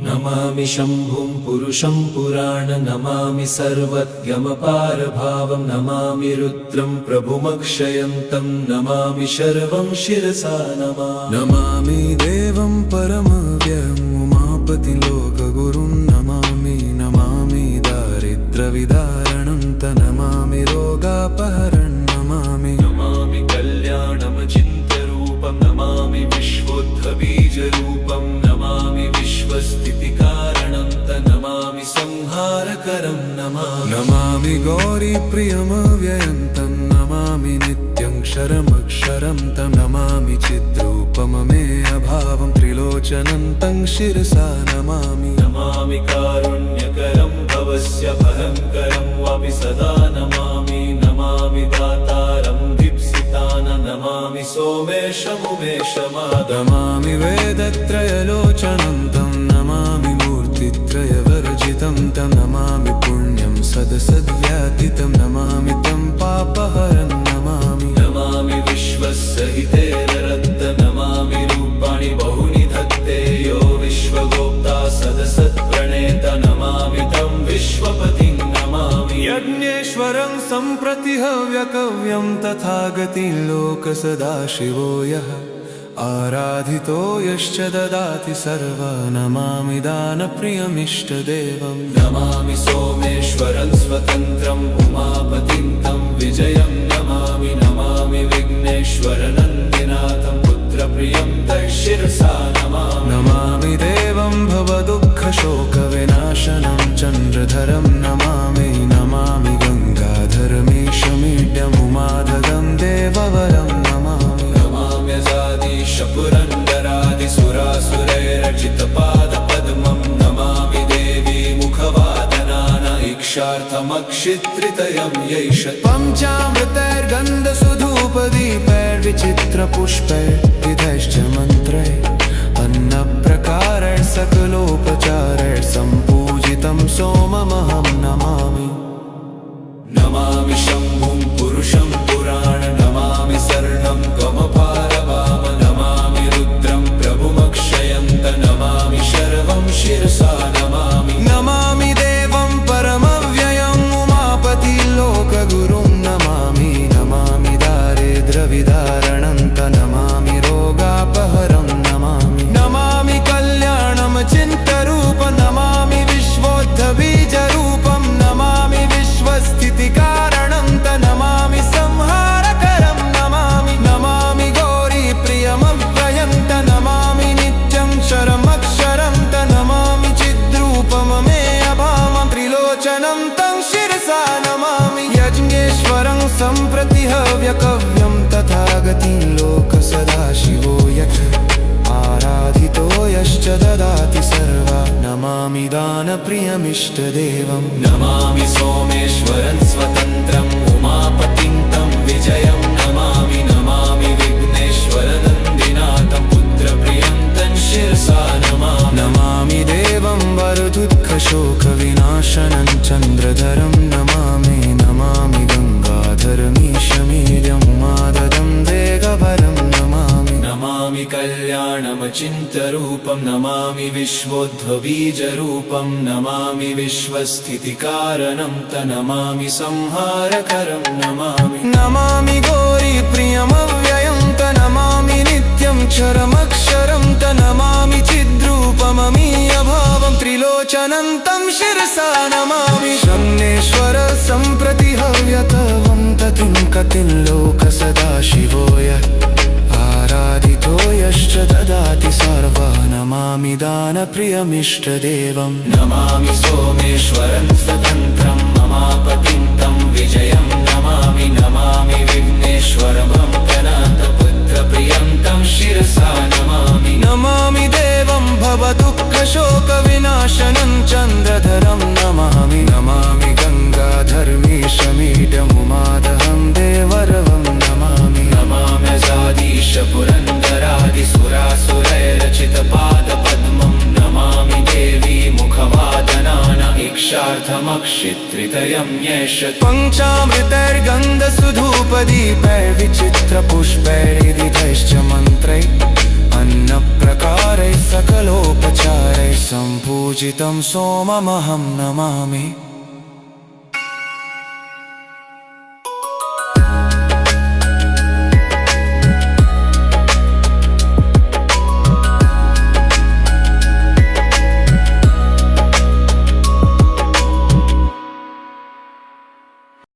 नमामि शम्भुं पुरुषं पुराण नमामि सर्वज्ञमपारभावं नमामि रुद्रं प्रभुमक्षयन्तं नमामि शर्वं शिरसा नमामि देवं परमव्ययम् उमापति लोकगुरुं नमामि दारिद्र्यविदारणं नमामि रोगापहरणं नमामि कल्याणमचिन्त्यरूपं नमामि विश्वोद्भबीजरूपं नमामि विश्वस्थितिकारणं नमामि संहारकरं नमामि गौरीप्रियमव्ययं तं नमामि नित्यं क्षरमक्षरं तं नमामि चिद्रूपममेयभावं त्रिलोचनं तं शिरसा नमामि कारुण्यकरं भवस्य भयङ्करं वापि सदा नमामि दातारं नमामि सोमेशमुमेशमादमामि वेदत्रयलोचनं तं नमामि मूर्तित्रयवर्जितं तं नमामि पुण्यं सदसद्व्यातितं नमामि तं पापहरं नमामि विश्वसहितेररद्द नमामि रूपाणि बहूनि धत्ते यो विश्वगोप्ता सदसत्प्रणेत नमामि तं विश्वपतिं नमामि यज्ञेश्वरं सम्प्रति हव्यकव्यं तथागतिं लोकसदाशिवो यः आराधितो यश्च ददाति सर्वा नमामि दानप्रियमिष्टदेवं नमामि सोमेश्वरं स्वतन्त्रम् उमापतिं तं विजयं नमामि विघ्नेश्वरनन्दिनाथं पुत्रप्रियं तं शिरसा नमामि देवं भवदुःखशोकविनाशनं चन्द्रधरं नमामि गङ्गाधरमीशमीड्यमुमाधगं देववरं पुरन्दरादिसुरासुरैरचितपादपद्मं नमामि देवी मुखवादनान इक्षार्थमक्षित्रितयं यैष पञ्चामृतैर्गन्धसुधूपदीपैर्विचित्रपुष्पैर्विधैश्च मन्त्रैः अन्नप्रकारैः सकलोपचारैः सम्पूजितं सोममहं नमामि शम्भुं पुरुषं पुराण नमामि शरणं गमपारवाम नमामि रुद्रं प्रभुमक्षयन्त नमामि शर्वं शिरसा नमामि देवं परमव्ययम् उमापति लोकगुरुं नमामि दारिद्र्यविदारणं नमामि रोगापहरं नमामि कल्याणमचिन्त्यरूपं नमामि विश्वोद्भबीजरूपं नमामि विश्वस्थितिकारणं नमामि संहारकरं नमामि गौरीप्रियमव्ययं नमामि नित्यं क्षरमक्षरं नमामि चिद्रूपममेयभावं त्रिलोचनं तं शिरसा नमामि यज्ञेश्वरं सम्प्रति हव्यकव्यं तथागतिं लोकसदाशिवो यः आराधितो यश्च ददाति सर्वा नमामि दानप्रियमिष्टदेवं नमामि सोमेश्वरं स्वतन्त्रम् उमापतिं तं विजयं नमामि विघ्नेश्वरनन्दिनाथं पुत्रप्रियं तं शिरसा नमामि देवं वरदुःखशोकविनाशनं चन्द्रधरं नमामि गङ्गाधरमीशमीड्यमुमाददं देववरं नमामि कल्याणमचिन्त्यरूपं नमामि विश्वोद्भबीजरूपं नमामि विश्वस्थितिकारणं नमामि संहारकरं नमामि गौरीप्रियमव्ययं नमामि नित्यं क्षरमक्षरं नमामि चिद्रूपममीयभावं त्रिलोचनं तं शिरसा नमामि शम्नेश्वर सम्प्रति हव्यकवं ततिं कतिं लोकसदाशिवो यः आराधितो यश्च ददाति सर्वा नमामि दानप्रियमिष्टदेवं नमामि सोमेश्वरं स्वतन्त्रम् उमापतिं तं विजयं नमामि विघ्नेश्वरभङ्कनाथपुत्रप्रियं तं शिरसा नमामि देवं भवदुःखशोकविनाशनं चन्द्रधरं नमामि गङ्गाधरमीशमीड्यमुमादहं देवरवं नमाम्यजादीश पुरन्दरादिसुरासुरैरचितपादपद्मं नमामि देवी मुखवादनान इक्षार्थमक्षित्रितयं यैष पञ्चामृतैर्गन्धसुधूपदीपैर्विचित्रपुष्पैर्विधैश्च मन्त्रैः अन्नप्रकारैः सकलो पूजितं सोममहं नमामि।